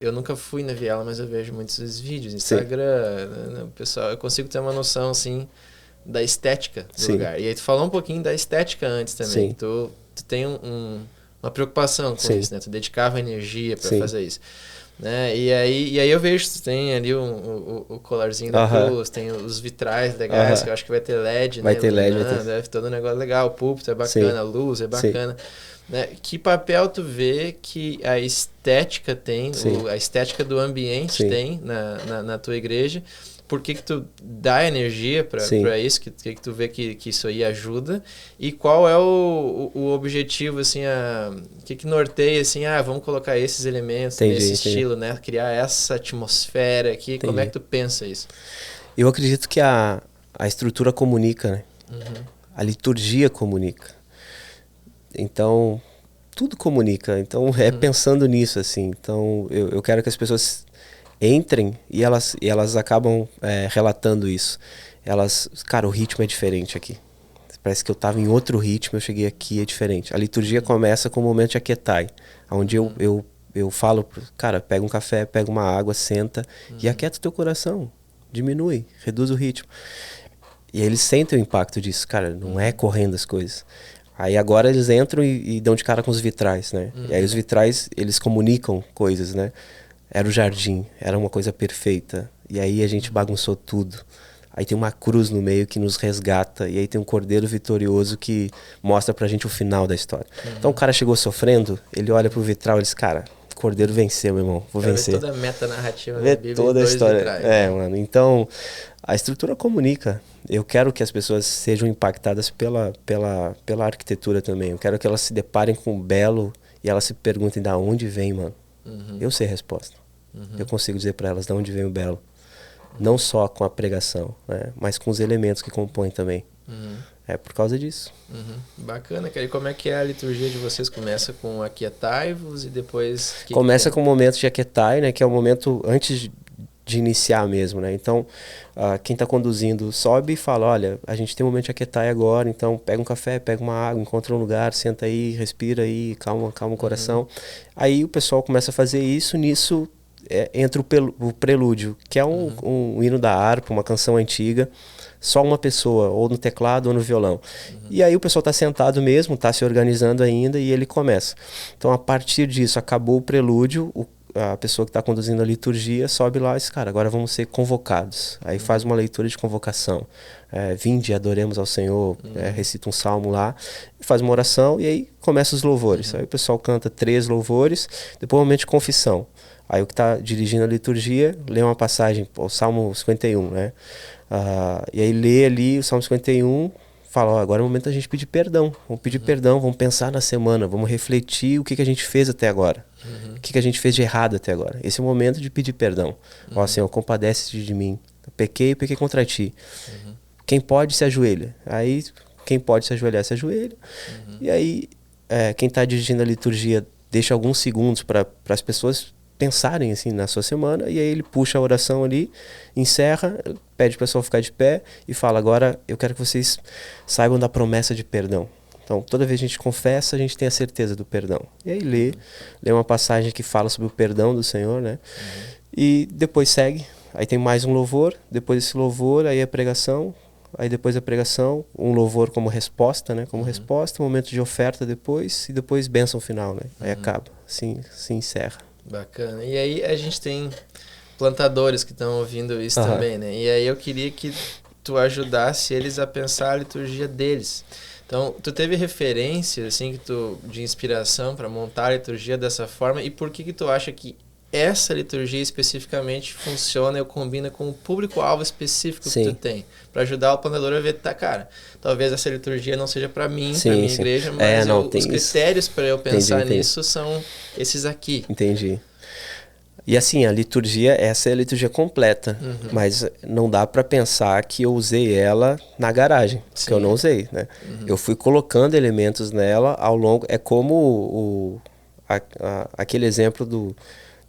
Eu nunca fui na Viela, mas eu vejo muitos vídeos, Sim, Instagram, né, pessoal, eu consigo ter uma noção, assim, da estética do sim, lugar. E aí tu falou um pouquinho da estética antes também, que sim, tu tem uma preocupação com sim, isso, né? Tu dedicava energia para sim. fazer isso, né? E aí eu vejo que tu tem ali o colarzinho da Aham, cruz, tem os vitrais legais, aham. que eu acho que vai ter LED, Vai né, ter LED, vai ter. iluminando, deve todo um negócio legal, o púlpito é Sim, bacana, a luz é sim, bacana, né? Que papel tu vê que a estética tem, sim, a estética do ambiente sim, tem na tua igreja? Por que tu dá energia sim. para isso? Que tu vê que isso aí ajuda? E qual é o objetivo, assim, que norteia, assim, vamos colocar esses elementos Entendi, nesse entendi, estilo, né? Criar essa atmosfera aqui. Como é que entendi. tu pensa isso? Eu acredito que a estrutura comunica, né? Uhum, A liturgia comunica. Então, tudo comunica. Então, é uhum, pensando nisso, assim. Então, eu quero que as pessoas entrem e elas acabam relatando isso. Elas, cara, o ritmo é diferente aqui. Parece que eu estava em outro ritmo, eu cheguei aqui, é diferente. A liturgia uhum, começa com o momento de aquietai, onde eu, uhum, eu, eu falo, cara, pega um café, pega uma água, senta e uhum, aquieta o teu coração. Diminui, reduz o ritmo. E aí eles sentem o impacto disso, cara, não é uhum, correndo as coisas. Aí agora eles entram e dão de cara com os vitrais, né? E aí os uhum, vitrais, eles comunicam coisas, né? Era o jardim, era uma coisa perfeita. E aí a gente uhum, bagunçou tudo. Aí tem uma cruz no meio que nos resgata. E aí tem um cordeiro vitorioso que mostra pra gente o final da história. Então o uhum, cara chegou sofrendo, ele olha pro vitral e diz, cara, o cordeiro uhum. venceu, meu irmão, vou Quero ver vencer. toda a meta-narrativa Vê da Bíblia em toda a dois história. vitrais, É, né? mano. Então, a estrutura comunica. Eu quero que as pessoas sejam impactadas pela arquitetura também. Eu quero que elas se deparem com o belo e elas se perguntem da onde vem, mano. Uhum, Eu sei a resposta. Eu uhum, consigo dizer para elas de onde vem o belo. Não só com a pregação, né, mas com os elementos que compõem também. uhum. É por causa disso. Uhum. Bacana, cara. E como é que é a liturgia de vocês? Começa com aquietai-vos e depois o que que Começa tem? com o momento de aquietai, né, que é o momento antes de iniciar mesmo, né? Então, quem está conduzindo sobe e fala, olha, a gente tem um momento de aquietai agora, então pega um café, pega uma água, encontra um lugar, senta aí, respira aí, calma, calma o Uhum, coração. Aí o pessoal começa a fazer isso, nisso entra o prelúdio, que é uhum, um hino da harpa, uma canção antiga, só uma pessoa, ou no teclado ou no violão. uhum, E aí o pessoal está sentado mesmo, está se organizando ainda e ele começa. Então, a partir disso, acabou o prelúdio, a pessoa que está conduzindo a liturgia sobe lá e diz, cara, agora vamos ser convocados. Aí faz uhum, uma leitura de convocação. Vinde, adoremos ao Senhor, uhum, recita um salmo lá, faz uma oração e aí começa os louvores. Aí uhum, o pessoal canta 3 louvores, depois um momento de confissão. Aí o que está dirigindo a liturgia lê uma passagem, o Salmo 51, né? E aí lê ali o Salmo 51, fala, ó, agora é o momento da gente pedir perdão. Vamos pedir uhum, perdão, vamos pensar na semana, vamos refletir o que a gente fez até agora. uhum, O que a gente fez de errado até agora. Esse é o momento de pedir perdão. Ó, uhum, Senhor, compadece-te de mim. Eu pequei contra ti. uhum, Quem pode se ajoelha. Aí, quem pode se ajoelhar, se ajoelha. uhum, E aí, quem está dirigindo a liturgia deixa alguns segundos para as pessoas pensarem assim na sua semana. E aí ele puxa a oração ali, encerra, pede para o pessoal ficar de pé e fala, agora eu quero que vocês saibam da promessa de perdão. Então, toda vez que a gente confessa, a gente tem a certeza do perdão. E aí lê uma passagem que fala sobre o perdão do Senhor, né? uhum, E depois segue. Aí tem mais um louvor, depois desse louvor, aí a pregação, aí depois da pregação, um louvor como resposta, né? Como uhum, resposta, um momento de oferta depois, e depois bênção final, né? Aí uhum. acaba, assim, se encerra. Bacana. E aí a gente tem plantadores que estão ouvindo isso Aham. também, né? E aí eu queria que tu ajudasse eles a pensar a liturgia deles. Então, tu teve referência assim que tu de inspiração para montar a liturgia dessa forma e por que tu acha que essa liturgia especificamente funciona e combina com o público-alvo específico que tu Sim, tem, para ajudar o plantador a ver, tá, cara, talvez essa liturgia não seja para mim, para sim, minha sim. igreja, É, mas não, os tem isso. critérios para eu Entendi, pensar entendi. nisso são esses aqui. Entendi. E assim, a liturgia, essa é a liturgia completa, Uhum. mas não dá para pensar que eu usei ela na garagem, porque eu não Sim. usei, né? Uhum. Eu fui colocando elementos nela ao longo, é como aquele exemplo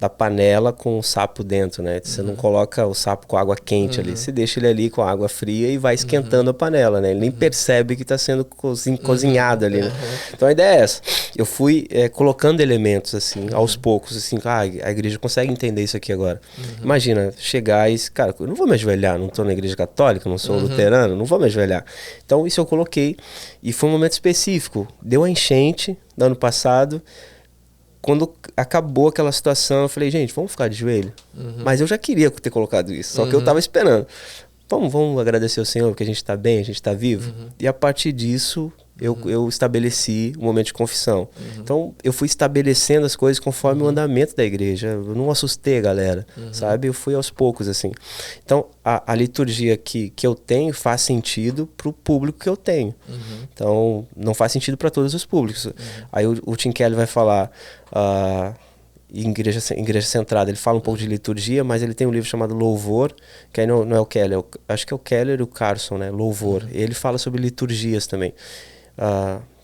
da panela com o sapo dentro, né? Você não coloca o sapo com água quente ali, você deixa ele ali com água fria e vai esquentando a panela, né? Ele nem percebe que está sendo cozinhado ali, né? Então a ideia é essa. Eu fui colocando elementos, assim, aos poucos, assim, a igreja consegue entender isso aqui agora. Imagina, chegar e, cara, eu não vou me ajoelhar, não estou na igreja católica, não sou luterano, não vou me ajoelhar. Então isso eu coloquei, e foi um momento específico. Deu a enchente no ano passado. Quando acabou aquela situação, eu falei, gente, vamos ficar de joelho? Mas eu já queria ter colocado isso, só que eu tava esperando. Vamos agradecer ao Senhor, porque a gente está bem, a gente está vivo. E a partir disso, eu estabeleci um momento de confissão. Então, eu fui estabelecendo as coisas conforme o andamento da igreja. Eu não assustei a galera, sabe? Eu fui aos poucos, assim. Então, a liturgia que eu tenho faz sentido para o público que eu tenho. Então, não faz sentido para todos os públicos. Aí o Tim Keller vai falar... Igreja Centrada, ele fala um pouco de liturgia, mas ele tem um livro chamado Louvor, que aí não é o Keller, acho que é o Keller e o Carson, né? Louvor. Ele fala sobre liturgias também.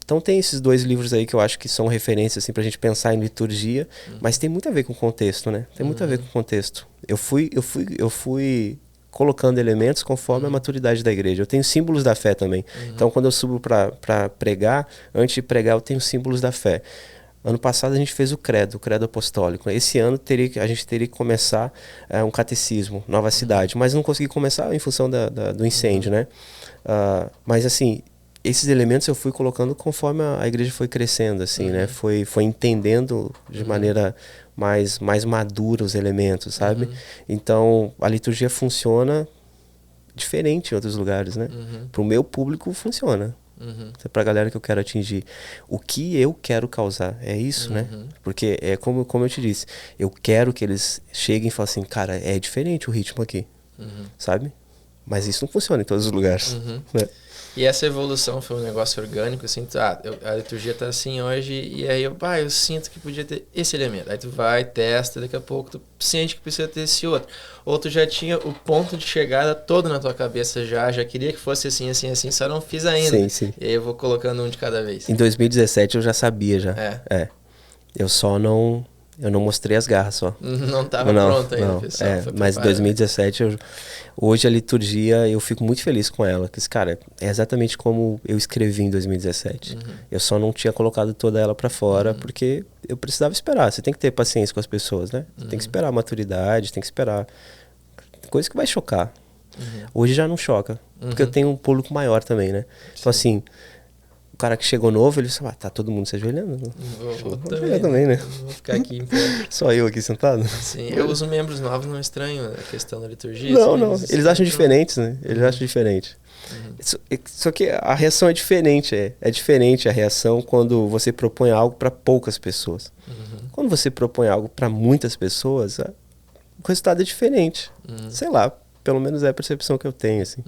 Então tem esses dois livros aí que eu acho que são referências assim, pra gente pensar em liturgia, mas tem muito a ver com o contexto, né? Tem muito a ver com o contexto. Eu fui colocando elementos conforme a maturidade da igreja. Eu tenho símbolos da fé também. Então quando eu subo para pregar, antes de pregar eu tenho símbolos da fé. Ano passado a gente fez o credo apostólico. Esse ano a gente teria que começar um catecismo, Nova Cidade, mas não consegui começar em função do incêndio, né? Mas assim, esses elementos eu fui colocando conforme a igreja foi crescendo, assim, né? Foi entendendo de maneira mais madura os elementos, sabe? Então a liturgia funciona diferente em outros lugares, né? Para o meu público funciona. É pra galera que eu quero atingir. O que eu quero causar, é isso, né? Porque é como eu te disse, eu quero que eles cheguem e falem assim, cara, é diferente o ritmo aqui, sabe? Mas isso não funciona em todos os lugares, né? E essa evolução foi um negócio orgânico, assim, a liturgia tá assim hoje, e aí eu sinto que podia ter esse elemento. Aí tu vai, testa, daqui a pouco tu sente que precisa ter esse outro. Ou tu já tinha o ponto de chegada todo na tua cabeça já queria que fosse assim, assim, assim, só não fiz ainda. Sim. E aí eu vou colocando um de cada vez. Em 2017 eu já sabia já. Eu só não mostrei as garras só. Não estava pronto ainda, pessoal. Mas em 2017, hoje a liturgia, eu fico muito feliz com ela. Que, cara, é exatamente como eu escrevi em 2017. Eu só não tinha colocado toda ela para fora, porque eu precisava esperar. Você tem que ter paciência com as pessoas, né? Tem que esperar a maturidade, tem que esperar. Coisa que vai chocar. Hoje já não choca, porque eu tenho um público maior também, né? Então assim... O cara que chegou novo, ele fala, tá todo mundo se ajoelhando? Vou também, né? Vou ficar aqui em pé. Só eu aqui sentado? Sim, eu uso membros novos, não estranho a questão da liturgia. Não, eles acham diferentes, né? Eles acham diferente. Só que a reação é diferente, é diferente a reação quando você propõe algo para poucas pessoas. Quando você propõe algo para muitas pessoas, o resultado é diferente. Sei lá, pelo menos é a percepção que eu tenho, assim.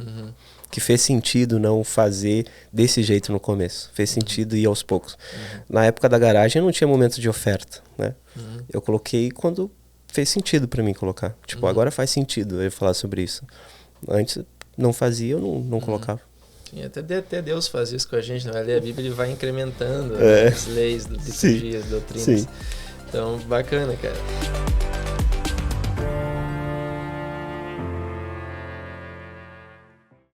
Que fez sentido não fazer desse jeito no começo. Fez sentido ir aos poucos. Na época da garagem não tinha momento de oferta, né? Eu coloquei quando fez sentido para mim colocar. Tipo, agora faz sentido eu falar sobre isso. Antes não fazia, eu não colocava. Sim, até Deus faz isso com a gente, vai ler a Bíblia, ele vai incrementando as leis, liturgias, doutrinas. Então, bacana, cara.